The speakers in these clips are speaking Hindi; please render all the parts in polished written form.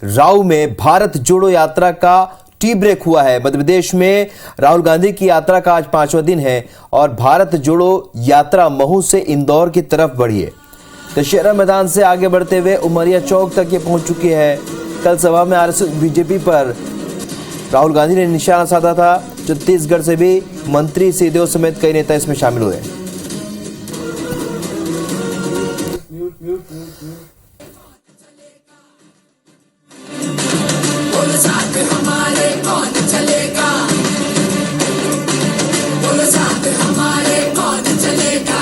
राऊ में भारत जोड़ो यात्रा का टी ब्रेक हुआ है। मध्य प्रदेश में राहुल गांधी की यात्रा का आज 5वां दिन है और भारत जोड़ो यात्रा महू से इंदौर की तरफ बढ़ी है। दशहरा मैदान से आगे बढ़ते हुए उमरिया चौक तक ये पहुंच चुकी है। कल सभा में आरएसएस बीजेपी पर राहुल गांधी ने निशाना साधा था। छत्तीसगढ़ से भी मंत्री सिंहदेव समेत कई नेता इसमें शामिल हुए।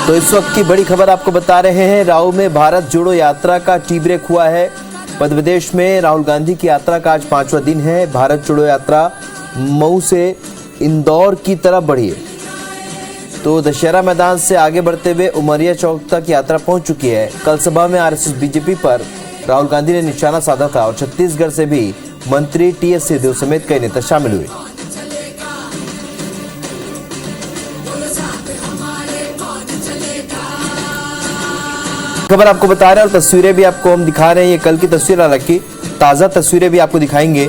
तो इस वक्त की बड़ी खबर आपको बता रहे हैं। राऊ में भारत जोड़ो यात्रा का टी ब्रेक हुआ है। मध्य प्रदेश में राहुल गांधी की यात्रा का आज 5वां दिन है। भारत जोड़ो यात्रा मऊ से इंदौर की तरफ बढ़ी है। तो दशहरा मैदान से आगे बढ़ते हुए उमरिया चौक तक यात्रा पहुंच चुकी है। कल सभा में आरएसएस बीजेपी पर राहुल गांधी ने निशाना साधा था और छत्तीसगढ़ से भी मंत्री टीएस सिंहदेव समेत कई नेता शामिल हुए। खबर आपको बता रहे हैं और तस्वीरें भी आपको हम दिखा रहे हैं। ये कल की तस्वीर, हालांकि ताजा तस्वीरें भी आपको दिखाएंगे।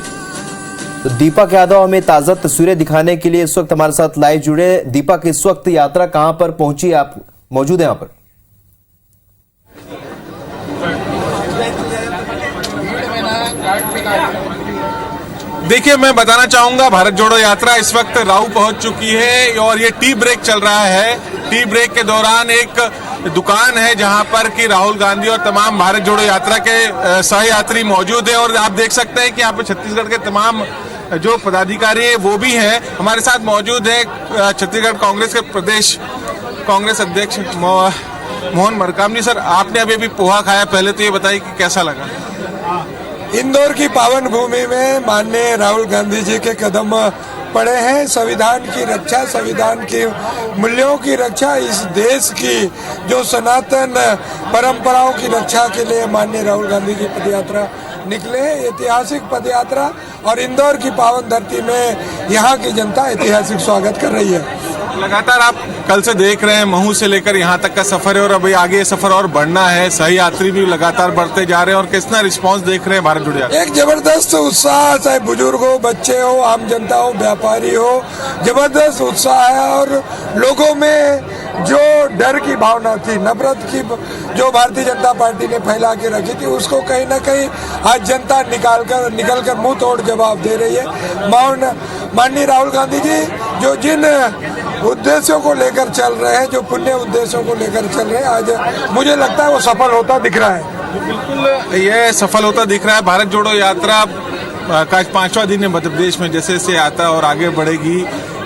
तो दीपक यादव हमें ताजा तस्वीरें दिखाने के लिए इस वक्त हमारे साथ लाइव जुड़े। दीपक, इस वक्त यात्रा कहां पर पहुंची, आप मौजूद हैं यहां पर? देखिए, मैं बताना चाहूंगा, भारत जोड़ो यात्रा इस वक्त राऊ पहुंच चुकी है और ये टी ब्रेक चल रहा है। टी ब्रेक के दौरान एक दुकान है जहां पर कि राहुल गांधी और तमाम भारत जोड़ो यात्रा के सहयात्री मौजूद हैं और आप देख सकते हैं कि यहाँ पे छत्तीसगढ़ के तमाम जो पदाधिकारी है वो भी हैं। हमारे साथ मौजूद है छत्तीसगढ़ कांग्रेस के प्रदेश कांग्रेस अध्यक्ष मोहन मरकाम जी। सर, आपने अभी पोहा खाया, पहले तो ये बताइए कि कैसा लगा? इंदौर की पावन भूमि में माननीय राहुल गांधी जी के कदम पड़े हैं। संविधान की रक्षा, संविधान के मूल्यों की रक्षा, इस देश की जो सनातन परंपराओं की रक्षा के लिए माननीय राहुल गांधी की पदयात्रा निकले। ऐतिहासिक पदयात्रा और इंदौर की पावन धरती में यहाँ की जनता ऐतिहासिक स्वागत कर रही है। लगातार आप कल से देख रहे हैं महू से लेकर यहाँ तक का सफर है और अभी आगे सफर और बढ़ना है। सही यात्री भी लगातार बढ़ते जा रहे हैं और कितना रिस्पांस देख रहे हैं भारत जोड़ो यात्रा? एक जबरदस्त उत्साह, चाहे बुजुर्ग हो, बच्चे हो, आम जनता हो, व्यापारी हो, जबरदस्त उत्साह है। और लोगों में जो डर की भावना थी, नफरत की जो भारतीय जनता पार्टी ने फैला के रखी थी, उसको कहीं ना कहीं आज जनता निकल कर मुंह तोड़ जवाब दे रही है। माननीय राहुल गांधी जी जो जिन उद्देश्यों को लेकर चल रहे हैं, जो पुण्य उद्देश्यों को लेकर चल रहे हैं, आज मुझे लगता है वो सफल होता दिख रहा है। बिल्कुल, ये सफल होता दिख रहा है। भारत जोड़ो यात्रा का 5वां दिन है मध्य प्रदेश में। जैसे जैसे आता है और आगे बढ़ेगी,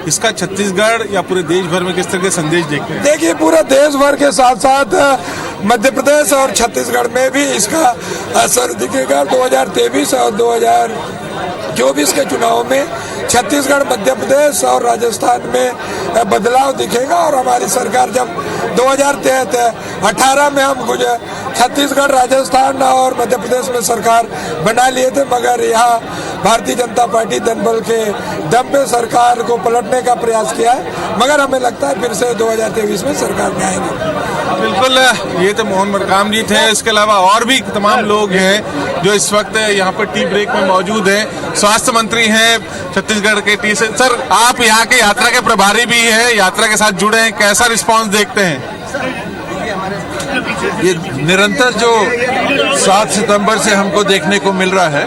इसका छत्तीसगढ़ या पूरे देश भर में किस तरह के संदेश देखते हैं? देखिए, पूरा देश भर के साथ साथ मध्य प्रदेश और छत्तीसगढ़ में भी इसका असर दिखेगा। 2023 और 2024 के चुनाव में छत्तीसगढ़, मध्य प्रदेश और राजस्थान में बदलाव दिखेगा। और हमारी सरकार जब 2018 में हम छत्तीसगढ़, राजस्थान और मध्य प्रदेश में सरकार बना लिए थे, मगर यहाँ भारतीय जनता पार्टी जनबल के दम पे सरकार को पलटने का प्रयास किया है। मगर हमें लगता है फिर से 2023 में सरकार में आएंगे। बिल्कुल, ये तो मोहन मरकाम जी थे। इसके अलावा और भी तमाम लोग हैं जो इस वक्त यहाँ पर टी ब्रेक में मौजूद हैं। स्वास्थ्य मंत्री हैं छत्तीसगढ़ के सर, आप यहाँ के यात्रा के प्रभारी भी हैं, यात्रा के साथ जुड़े हैं, कैसा रिस्पांस देखते हैं? ये निरंतर जो 7 सितंबर से हमको देखने को मिल रहा है,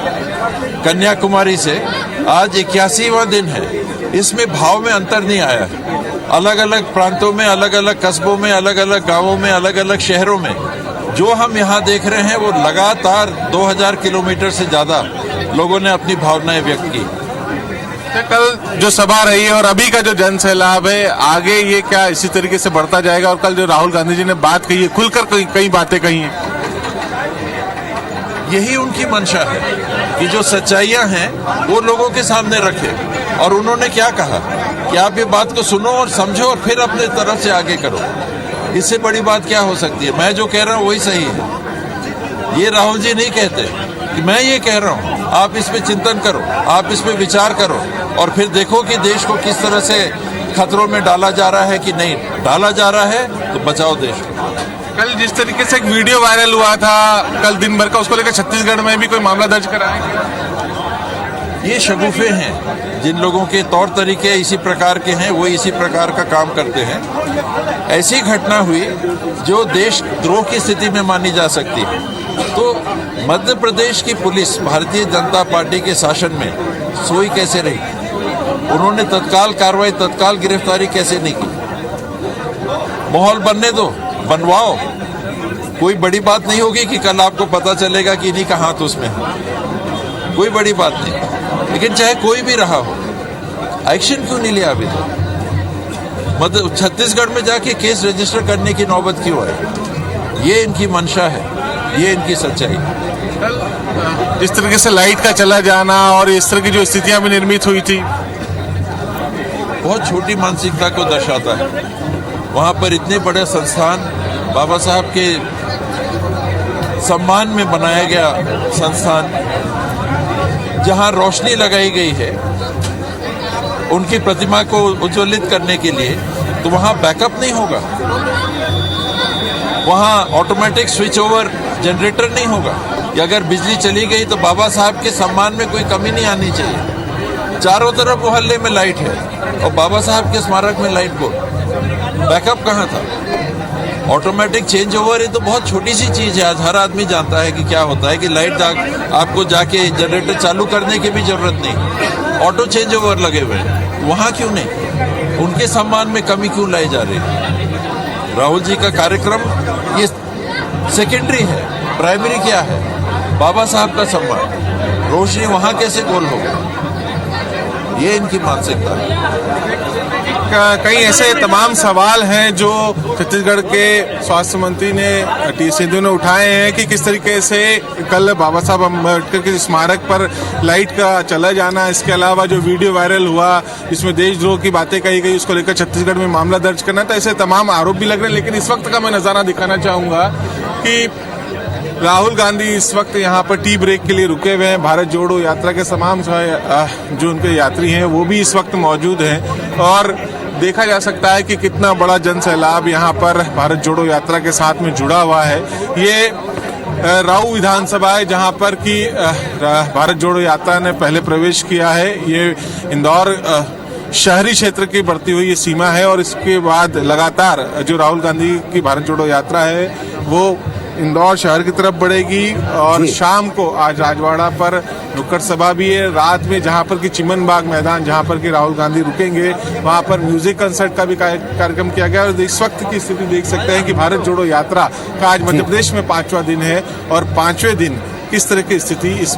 कन्याकुमारी से आज 81वां दिन है, इसमें भाव में अंतर नहीं आया है। अलग अलग प्रांतों में, अलग अलग कस्बों में, अलग अलग गांवों में, अलग अलग शहरों में जो हम यहाँ देख रहे हैं वो लगातार 2000 किलोमीटर से ज्यादा लोगों ने अपनी भावनाएं व्यक्त की। कल जो सभा रही है और अभी का जो जन सैलाब है, आगे ये क्या इसी तरीके से बढ़ता जाएगा? और कल जो राहुल गांधी जी ने बात कही है, खुलकर कई बातें कही हैं, यही उनकी मंशा है कि जो सच्चाइयां हैं वो लोगों के सामने रखें। और उन्होंने क्या कहा कि आप ये बात को सुनो और समझो और फिर अपने तरफ से आगे करो। इससे बड़ी बात क्या हो सकती है? मैं जो कह रहा हूँ वही सही है। ये राहुल जी नहीं कहते कि मैं ये कह रहा हूँ, आप इस पे चिंतन करो, आप इस पे विचार करो और फिर देखो कि देश को किस तरह से खतरों में डाला जा रहा है कि नहीं डाला जा रहा है, तो बचाओ देश को। कल जिस तरीके से एक वीडियो वायरल हुआ था कल दिन भर का, उसको लेकर छत्तीसगढ़ में भी कोई मामला दर्ज कराया गया? ये शगुफे हैं, जिन लोगों के तौर तरीके इसी प्रकार के हैं वो इसी प्रकार का काम करते हैं। ऐसी घटना हुई जो देशद्रोह की स्थिति में मानी जा सकती है। तो मध्य प्रदेश की पुलिस भारतीय जनता पार्टी के शासन में सोई कैसे रही? उन्होंने तत्काल कार्रवाई, तत्काल गिरफ्तारी कैसे नहीं की? माहौल बनने दो, बनवाओ। कोई बड़ी बात नहीं होगी कि कल आपको पता चलेगा कि इन्हीं का हाथ उसमें है, कोई बड़ी बात नहीं। लेकिन चाहे कोई भी रहा हो, एक्शन क्यों नहीं लिया अभी तक? मतलब छत्तीसगढ़ में जाके केस रजिस्टर करने की नौबत क्यों है? ये इनकी मंशा है, ये इनकी सच्चाई है। जिस तरीके से लाइट का चला जाना और इस तरह की जो स्थितियां भी निर्मित हुई थी, बहुत छोटी मानसिकता को दर्शाता है। वहाँ पर इतने बड़े संस्थान, बाबा साहब के सम्मान में बनाया गया संस्थान, जहाँ रोशनी लगाई गई है उनकी प्रतिमा को उज्ज्वलित करने के लिए, तो वहाँ बैकअप नहीं होगा, वहाँ ऑटोमेटिक स्विच ओवर जनरेटर नहीं होगा। या अगर बिजली चली गई तो बाबा साहब के सम्मान में कोई कमी नहीं आनी चाहिए। चारों तरफ मोहल्ले में लाइट है और बाबा साहब के स्मारक में लाइट को बैकअप कहाँ था? ऑटोमेटिक चेंज ओवर, ये तो बहुत छोटी सी चीज़ है। आज हर आदमी जानता है कि क्या होता है कि लाइट आपको जाके जनरेटर चालू करने की भी जरूरत नहीं, ऑटो चेंज ओवर लगे हुए हैं। वहाँ क्यों नहीं? उनके सम्मान में कमी क्यों लाई जा रही है? राहुल जी का कार्यक्रम ये सेकेंडरी है, प्राइमरी क्या है? बाबा साहब का सम्मान, रोशनी वहाँ कैसे गोल होगा? ये इनकी मानसिकता है। कई ऐसे तमाम सवाल हैं जो छत्तीसगढ़ के स्वास्थ्य मंत्री ने टी सिद्धू ने उठाए हैं कि किस तरीके से कल बाबा साहब अम्बेडकर के स्मारक पर लाइट का चला जाना, इसके अलावा जो वीडियो वायरल हुआ जिसमें देशद्रोह की बातें कही गई, उसको लेकर छत्तीसगढ़ में मामला दर्ज करना, तो ऐसे तमाम आरोप भी लग रहे हैं। लेकिन इस वक्त का मैं नज़ारा दिखाना चाहूँगा कि राहुल गांधी इस वक्त यहाँ पर टी ब्रेक के लिए रुके हुए हैं। भारत जोड़ो यात्रा के तमाम जो उनके यात्री हैं वो भी इस वक्त मौजूद हैं और देखा जा सकता है कि कितना बड़ा जन सैलाब यहाँ पर भारत जोड़ो यात्रा के साथ में जुड़ा हुआ है। ये राऊ विधानसभा है जहाँ पर कि भारत जोड़ो यात्रा ने पहले प्रवेश किया है। ये इंदौर शहरी क्षेत्र की बढ़ती हुई ये सीमा है और इसके बाद लगातार जो राहुल गांधी की भारत जोड़ो यात्रा है वो इंदौर शहर की तरफ बढ़ेगी और शाम को आज राजवाड़ा पर नुक्कड़ सभा भी है। रात में जहां पर कि चिमन बाग मैदान जहां पर कि राहुल गांधी रुकेंगे वहां पर म्यूजिक कंसर्ट का भी कार्यक्रम किया गया। और इस वक्त की स्थिति देख सकते हैं कि भारत जोड़ो यात्रा का आज मध्य प्रदेश में 5वां दिन है और 5वें दिन किस तरह की स्थिति इस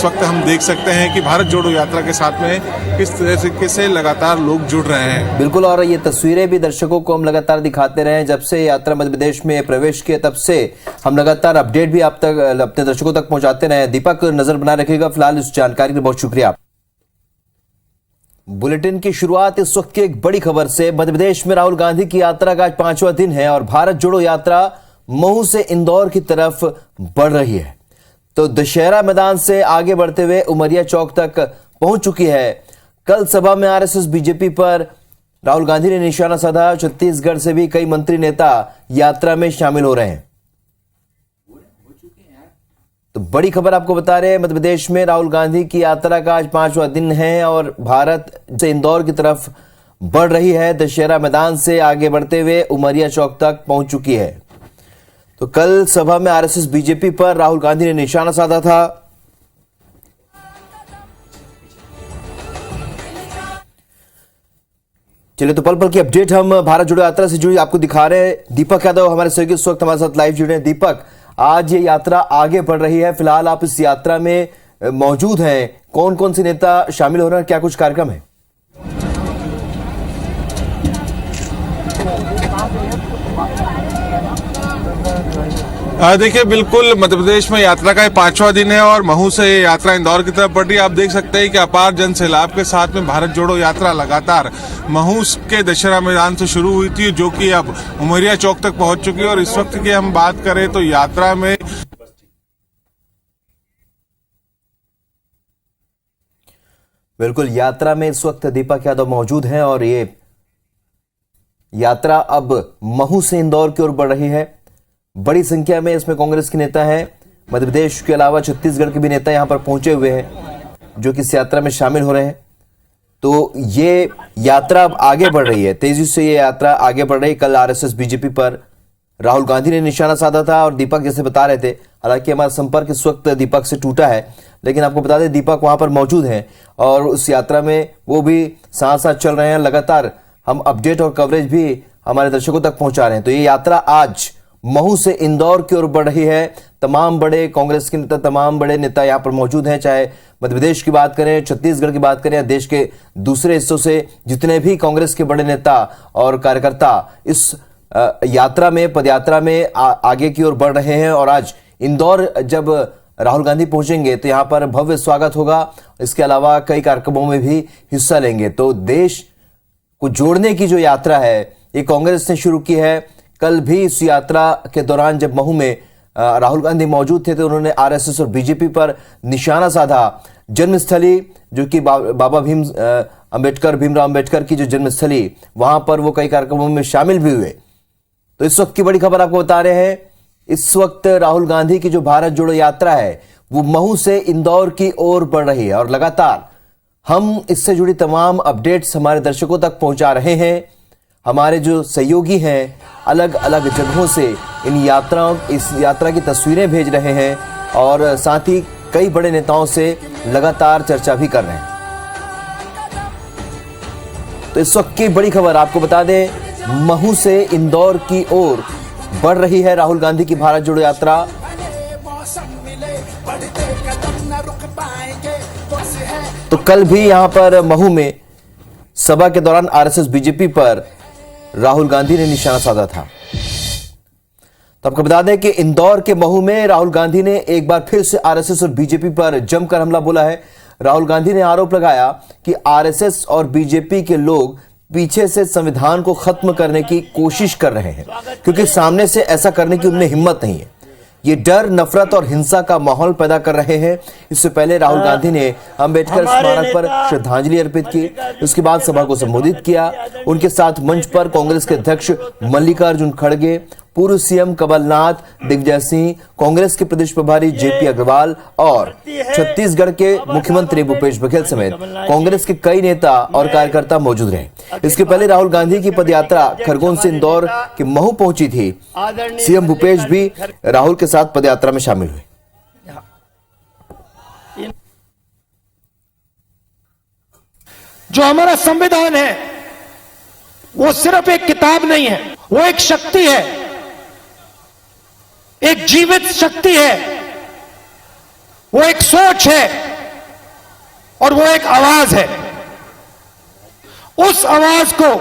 वक्त हम देख सकते हैं कि भारत जोड़ो यात्रा के साथ में किस तरीके से लगातार लोग जुड़ रहे हैं। बिल्कुल, और ये तस्वीरें भी दर्शकों को हम लगातार दिखाते रहे। जब से यात्रा मध्य प्रदेश में प्रवेश किया तब से हम लगातार अपडेट भी आप तक अपने दर्शकों तक पहुंचाते रहे। दीपक नजर बनाए रखिएगा। फिलहाल इस जानकारी के लिए बहुत शुक्रिया। बुलेटिन की शुरुआत इस वक्त की एक बड़ी खबर से। मध्य प्रदेश में राहुल गांधी की यात्रा का आज 5वां दिन है और भारत जोड़ो यात्रा महू से इंदौर की तरफ बढ़ रही है। तो दशहरा मैदान से आगे बढ़ते हुए उमरिया चौक तक पहुंच चुकी है। कल सभा में आरएसएस बीजेपी पर राहुल गांधी ने निशाना साधा। छत्तीसगढ़ से भी कई मंत्री नेता यात्रा में शामिल हो रहे हैं। तो बड़ी खबर आपको बता रहे हैं, मध्य प्रदेश में राहुल गांधी की यात्रा का आज 5वां दिन है और भारत से इंदौर की तरफ बढ़ रही है। दशहरा मैदान से आगे बढ़ते हुए उमरिया चौक तक पहुंच चुकी है। तो कल सभा में आरएसएस बीजेपी पर राहुल गांधी ने निशाना साधा था। चलिए, तो पल पल की अपडेट हम भारत जोड़ो यात्रा से जुड़ी आपको दिखा रहे हैं। दीपक यादव हमारे सहयोगी इस वक्त हमारे साथ लाइव जुड़े हैं। दीपक, आज ये यात्रा आगे बढ़ रही है, फिलहाल आप इस यात्रा में मौजूद हैं। कौन कौन से नेता शामिल हो रहे हैं, क्या कुछ कार्यक्रम है? देखिए, बिल्कुल मध्य प्रदेश में यात्रा का 5वां दिन है और महू से यात्रा इंदौर की तरफ बढ़ रही है। आप देख सकते हैं कि अपार जन सैलाब के साथ में भारत जोड़ो यात्रा लगातार महू के दशहरा मैदान से शुरू हुई थी जो कि अब उमरिया चौक तक पहुंच चुकी है। और इस वक्त की हम बात करें तो यात्रा में बिल्कुल यात्रा में इस वक्त दीपक यादव मौजूद हैं और ये यात्रा अब महू से इंदौर की ओर बढ़ रही है। बड़ी संख्या में इसमें कांग्रेस के नेता हैं। मध्य प्रदेश के अलावा छत्तीसगढ़ के भी नेता यहां पर पहुंचे हुए हैं जो कि इस यात्रा में शामिल हो रहे हैं। तो ये यात्रा अब आगे बढ़ रही है, तेजी से ये यात्रा आगे बढ़ रही है। कल आरएसएस बीजेपी पर राहुल गांधी ने निशाना साधा था और दीपक जैसे बता रहे थे, हालांकि हमारा संपर्क इस वक्त दीपक से टूटा है, लेकिन आपको बता दें दीपक वहां पर मौजूद हैं और उस यात्रा में वो भी साथ साथ चल रहे हैं। लगातार हम अपडेट और कवरेज भी हमारे दर्शकों तक पहुंचा रहे हैं। तो ये यात्रा आज महू से इंदौर की ओर बढ़ रही है। तमाम बड़े कांग्रेस के नेता, तमाम बड़े नेता यहां पर मौजूद हैं, चाहे मध्य प्रदेश की बात करें, छत्तीसगढ़ की बात करें या देश के दूसरे हिस्सों से जितने भी कांग्रेस के बड़े नेता और कार्यकर्ता इस यात्रा में, पदयात्रा में आगे की ओर बढ़ रहे हैं। और आज इंदौर जब राहुल गांधी पहुंचेंगे तो यहां पर भव्य स्वागत होगा। इसके अलावा कई कार्यक्रमों में भी हिस्सा लेंगे। तो देश को जोड़ने की जो यात्रा है ये कांग्रेस ने शुरू की है। कल भी इस यात्रा के दौरान जब महू में राहुल गांधी मौजूद थे तो उन्होंने आरएसएस और बीजेपी पर निशाना साधा। जन्मस्थली जो कि बाबा भीमराव अंबेडकर की जो जन्मस्थली, वहां पर वो कई कार्यक्रमों में शामिल भी हुए। तो इस वक्त की बड़ी खबर आपको बता रहे हैं, इस वक्त राहुल गांधी की जो भारत जोड़ो यात्रा है वो महू से इंदौर की ओर बढ़ रही है और लगातार हम इससे जुड़ी तमाम अपडेट्स हमारे दर्शकों तक पहुंचा रहे हैं। हमारे जो सहयोगी हैं अलग अलग जगहों से इस यात्रा की तस्वीरें भेज रहे हैं और साथ ही कई बड़े नेताओं से लगातार चर्चा भी कर रहे हैं। तो इस वक्त की बड़ी खबर आपको बता दें, महू से इंदौर की ओर बढ़ रही है राहुल गांधी की भारत जोड़ो यात्रा। तो कल भी यहां पर महू में सभा के दौरान आरएसएस बीजेपी पर राहुल गांधी ने निशाना साधा था। तो आपको बता दें कि इंदौर के महू में राहुल गांधी ने एक बार फिर से आरएसएस और बीजेपी पर जमकर हमला बोला है। राहुल गांधी ने आरोप लगाया कि आरएसएस और बीजेपी के लोग पीछे से संविधान को खत्म करने की कोशिश कर रहे हैं, क्योंकि सामने से ऐसा करने की उनमें हिम्मत नहीं है। ये डर, नफरत और हिंसा का माहौल पैदा कर रहे हैं। इससे पहले राहुल गांधी ने अंबेडकर स्मारक पर श्रद्धांजलि अर्पित की, उसके बाद सभा को संबोधित किया। उनके साथ मंच पर कांग्रेस के अध्यक्ष मल्लिकार्जुन खड़गे, पूर्व सीएम कमलनाथ, दिग्विजय सिंह, कांग्रेस के प्रदेश प्रभारी जेपी अग्रवाल और छत्तीसगढ़ के मुख्यमंत्री भूपेश बघेल समेत कांग्रेस के कई नेता और कार्यकर्ता मौजूद रहे। इसके पहले राहुल गांधी की पदयात्रा खरगोन से इंदौर के महू पहुंची थी। सीएम भूपेश भी राहुल के साथ पदयात्रा में शामिल हुए। जो हमारा संविधान है वो सिर्फ एक किताब नहीं है, वो एक शक्ति है, एक जीवित शक्ति है, वो एक सोच है और वो एक आवाज है। उस आवाज को,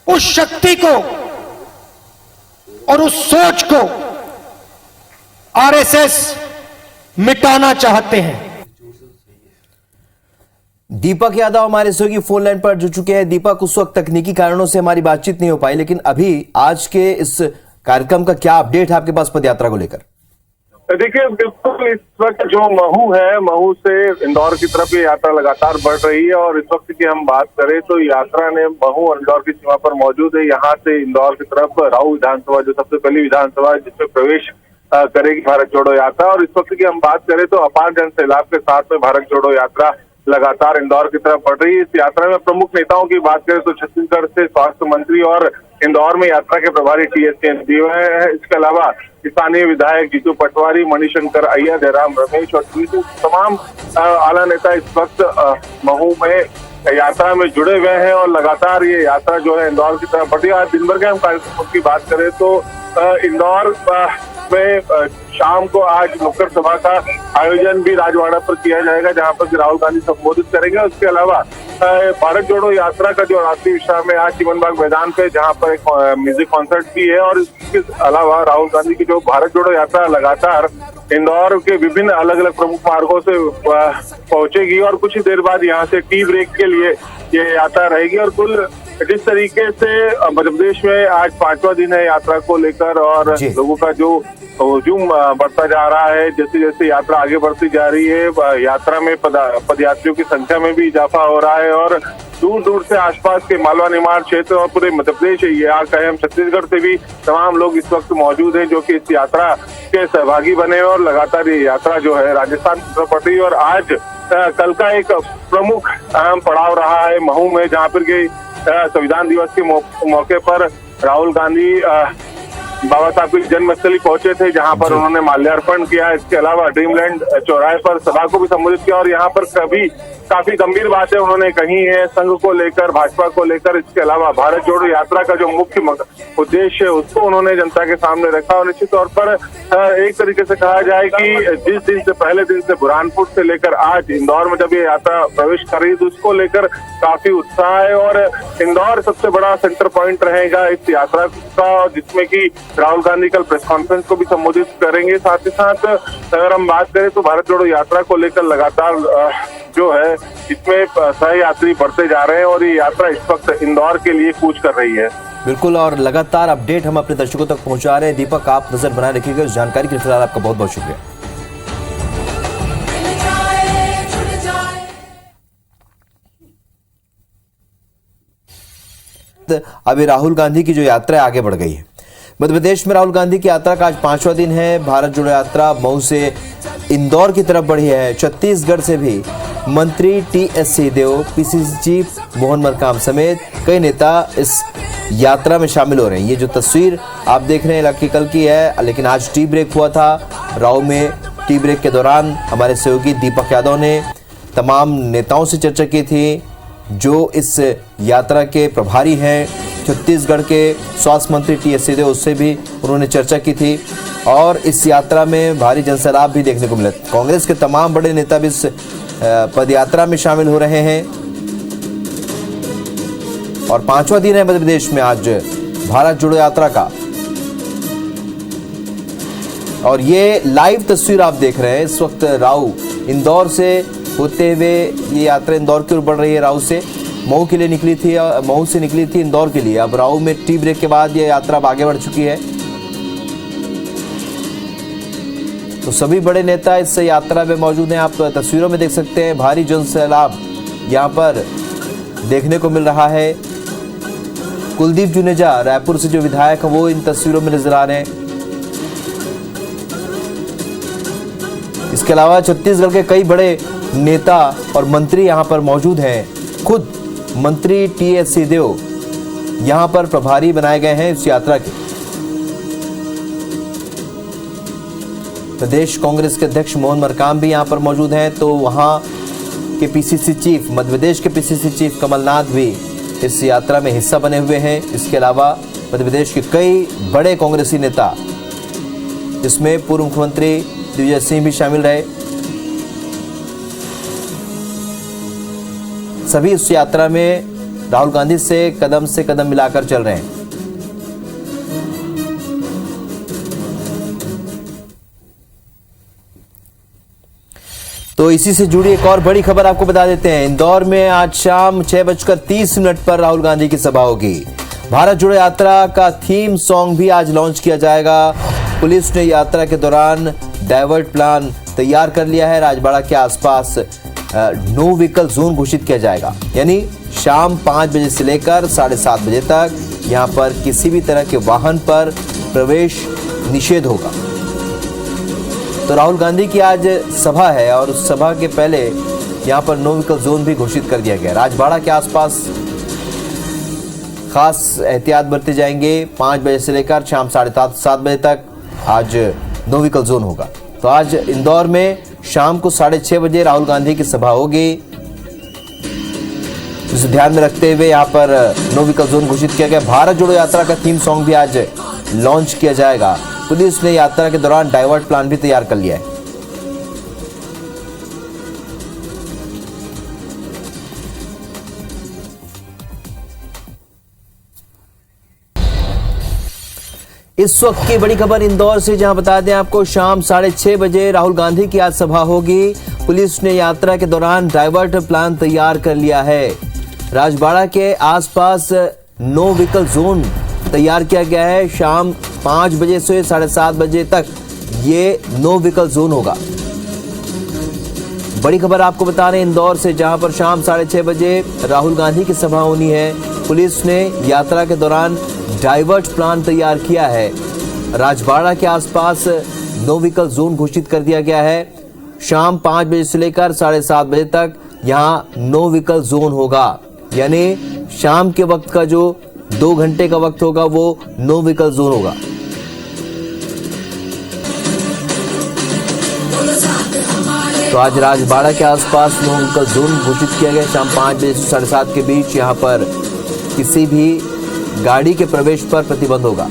उस शक्ति को और उस सोच को आरएसएस मिटाना चाहते हैं। दीपक यादव हमारे सहयोगी फोन लाइन पर जुड़ चुके हैं। दीपक, उस वक्त तकनीकी कारणों से हमारी बातचीत नहीं हो पाई, लेकिन अभी आज के इस कार्यक्रम का क्या अपडेट है आपके पास पदयात्रा को लेकर? देखिए, बिल्कुल इस वक्त जो महू है, महू से इंदौर की तरफ ये यात्रा लगातार बढ़ रही है और इस वक्त की हम बात करें तो यात्रा ने महू और इंदौर की सीमा पर मौजूद है। यहाँ से इंदौर की तरफ राऊ विधानसभा, जो सबसे पहली विधानसभा है जिसमें प्रवेश करेगी भारत जोड़ो यात्रा। और इस वक्त की हम बात करें तो अपार जन सैलाब के साथ में भारत जोड़ो यात्रा लगातार इंदौर की तरफ बढ़ रही है। इस यात्रा में प्रमुख नेताओं की बात करें तो छत्तीसगढ़ से स्वास्थ्य मंत्री और इंदौर में यात्रा के प्रभारी टीएस सिंहदेव है। इसके अलावा स्थानीय विधायक जीतू पटवारी, मणिशंकर अय्यर, जयराम रमेश और तमाम आला नेता इस वक्त महू में यात्रा में जुड़े हुए हैं और लगातार ये यात्रा जो है इंदौर की तरफ बढ़ी। आज दिन भर के हम कार्यक्रमों की बात करें तो इंदौर में शाम को आज नुक्कड़ सभा का आयोजन भी राजवाड़ा पर किया जाएगा, जहां पर राहुल गांधी संबोधित करेंगे। उसके अलावा भारत जोड़ो यात्रा का जो रात्रि विश्राम है आज चिमन बाग मैदान पे, जहां पर एक म्यूजिक कॉन्सर्ट भी है। और इसके अलावा राहुल गांधी की जो भारत जोड़ो यात्रा लगातार इंदौर के विभिन्न अलग अलग प्रमुख मार्गों से पहुंचेगी और कुछ ही देर बाद यहाँ से टी ब्रेक के लिए ये यात्रा रहेगी। और कुल जिस तरीके से मध्य प्रदेश में आज 5वां दिन है यात्रा को लेकर और लोगों का जो हुजूम बढ़ता जा रहा है। जैसे जैसे यात्रा आगे बढ़ती जा रही है, यात्रा में पदयात्रियों की संख्या में भी इजाफा हो रहा है और दूर दूर से आसपास के मालवा निमाड़ क्षेत्र और पूरे मध्य प्रदेश या कहें हम छत्तीसगढ़ से भी तमाम लोग इस वक्त मौजूद हैं, जो कि इस यात्रा के सहभागी बने और लगातार ये यात्रा जो है राजस्थान की तरफ बढ़ रही है। और आज कल का एक प्रमुख अहम पड़ाव रहा है महू में, जहाँ पर के संविधान दिवस के मौके पर राहुल गांधी बाबा साहब की जन्मस्थली पहुंचे थे, जहां पर उन्होंने माल्यार्पण किया। इसके अलावा ड्रीमलैंड चौराहे पर सभा को भी संबोधित किया और यहाँ पर काफी गंभीर बातें उन्होंने कही है संघ को लेकर, भाजपा को लेकर। इसके अलावा भारत जोड़ो यात्रा का जो मुख्य उद्देश्य है उसको उन्होंने जनता के सामने रखा और निश्चित तौर पर एक तरीके से कहा जाए कि जिस दिन से पहले दिन से बुरहानपुर से लेकर आज इंदौर में जब ये यात्रा प्रवेश कर रही है तो उसको लेकर काफी उत्साह है और इंदौर सबसे बड़ा सेंटर पॉइंट रहेगा इस यात्रा का, जिसमें कि राहुल गांधी कल प्रेस कॉन्फ्रेंस को भी संबोधित करेंगे। साथ ही साथ अगर हम बात करें तो भारत जोड़ो यात्रा को लेकर लगातार जो है इसमें सहयात्री बढ़ते जा रहे हैं और ये यात्रा इस वक्त इंदौर के लिए कूच कर रही है। बिल्कुल, और लगातार अपडेट हम अपने दर्शकों तक पहुंचा रहे हैं। दीपक, आप नजर बनाए रखिएगा इस जानकारी के लिए। फिलहाल आपका बहुत बहुत शुक्रिया। अभी राहुल गांधी की जो यात्रा आगे बढ़ गई है। मध्य प्रदेश में राहुल गांधी की यात्रा का आज 5वां दिन है। भारत जोड़ो यात्रा मऊ से इंदौर की तरफ बढ़ी है। छत्तीसगढ़ से भी मंत्री T.S.. Singhdeo, PCC chief Mohan Markam समेत कई नेता इस यात्रा में शामिल हो रहे हैं। ये जो तस्वीर आप देख रहे हैं इलाके कल की है, लेकिन आज टी ब्रेक हुआ था राव में। टी ब्रेक के दौरान हमारे सहयोगी दीपक यादव ने तमाम नेताओं से चर्चा की थी जो इस यात्रा के प्रभारी हैं। छत्तीसगढ़ के स्वास्थ्य मंत्री टी.एस. सिंहदेव, उससे भी उन्होंने चर्चा की थी और इस यात्रा में भारी जनसैलाब भी देखने को मिला। कांग्रेस के तमाम बड़े नेता भी इस पदयात्रा में शामिल हो रहे हैं और 5वां दिन है मध्य प्रदेश में आज भारत जोड़ो यात्रा का। और ये लाइव तस्वीर आप देख रहे हैं इस वक्त राव इंदौर से होते हुए ये यात्रा इंदौर की ओर बढ़ रही है। राव से मऊ के लिए निकली थी, मऊ से निकली थी इंदौर के लिए। अब राव में टी ब्रेक के बाद ये यात्रा आगे बढ़ चुकी है। तो सभी बड़े नेता इस यात्रा में मौजूद हैं। आप तस्वीरों में देख सकते हैं भारी जनसैलाब यहाँ पर देखने को मिल रहा है। कुलदीप जुनेजा रायपुर से जो विधायक है वो इन तस्वीरों में नजर आ रहे हैं। इसके अलावा छत्तीसगढ़ के कई बड़े नेता और मंत्री यहाँ पर मौजूद हैं। खुद मंत्री टी.एस. सिंहदेव यहाँ पर प्रभारी बनाए गए हैं इस यात्रा के। प्रदेश कांग्रेस के अध्यक्ष मोहन मरकाम भी यहाँ पर मौजूद हैं। तो वहाँ के पीसीसी चीफ, मध्य प्रदेश के पीसीसी चीफ कमलनाथ भी इस यात्रा में हिस्सा बने हुए हैं। इसके अलावा मध्य प्रदेश के कई बड़े कांग्रेसी नेता, जिसमें पूर्व मुख्यमंत्री दिग्विजय सिंह भी शामिल रहे, सभी इस यात्रा में राहुल गांधी से कदम मिलाकर चल रहे हैं। तो इसी से जुड़ी एक और बड़ी खबर आपको बता देते हैं। इंदौर में आज शाम 6:30 पर राहुल गांधी की सभा होगी। भारत जोड़ो यात्रा का थीम सॉन्ग भी आज लॉन्च किया जाएगा। पुलिस ने यात्रा के दौरान डाइवर्ट प्लान तैयार कर लिया है। राजबाड़ा के आसपास नो व्हीकल जोन घोषित किया जाएगा, यानी शाम 5 बजे से लेकर 7:30 बजे तक यहां पर किसी भी तरह के वाहन पर प्रवेश निषेध होगा। तो राहुल गांधी की आज सभा है और उस सभा के पहले यहां पर नो व्हीकल जोन भी घोषित कर दिया गया। राजबाड़ा के आसपास खास एहतियात बरते जाएंगे। 5 बजे से लेकर शाम 7:30 बजे तक आज नो व्हीकल जोन होगा। तो आज इंदौर में शाम को 6:30 बजे राहुल गांधी की सभा होगी। इसे ध्यान में रखते हुए यहाँ पर नो व्हीकल जोन घोषित किया गया। भारत जोड़ो यात्रा का थीम सॉन्ग भी आज लॉन्च किया जाएगा। पुलिस ने यात्रा के दौरान डाइवर्ट प्लान भी तैयार कर लिया है। इस वक्त की बड़ी खबर इंदौर से, जहां बता दें आपको शाम 6:30 बजे राहुल गांधी की आज सभा होगी। पुलिस ने यात्रा के दौरान डाइवर्ट प्लान तैयार कर लिया है। राजबाड़ा के आसपास नो व्हीकल जोन तैयार किया गया है। शाम 5 बजे से 7:30 बजे तक ये नो व्हीकल जोन होगा। बड़ी खबर आपको बता रहे हैं इंदौर से, जहां पर शाम 6:30 बजे राहुल गांधी की सभा होनी है। पुलिस ने यात्रा के दौरान डाइवर्ट प्लान तैयार किया है। राजबाड़ा के आसपास नो व्हीकल जोन घोषित कर दिया गया है। शाम 5 बजे से लेकर 7:30 बजे तक यहां नो व्हीकल जोन होगा, यानी शाम के वक्त का जो 2 घंटे का वक्त होगा वो नो व्हीकल जोन होगा। तो आज राजबाड़ा के आसपास नो व्हीकल जोन घोषित किया गया। शाम 5 बजे से 7:30 के बीच यहां पर किसी भी गाड़ी के प्रवेश पर प्रतिबंध होगा।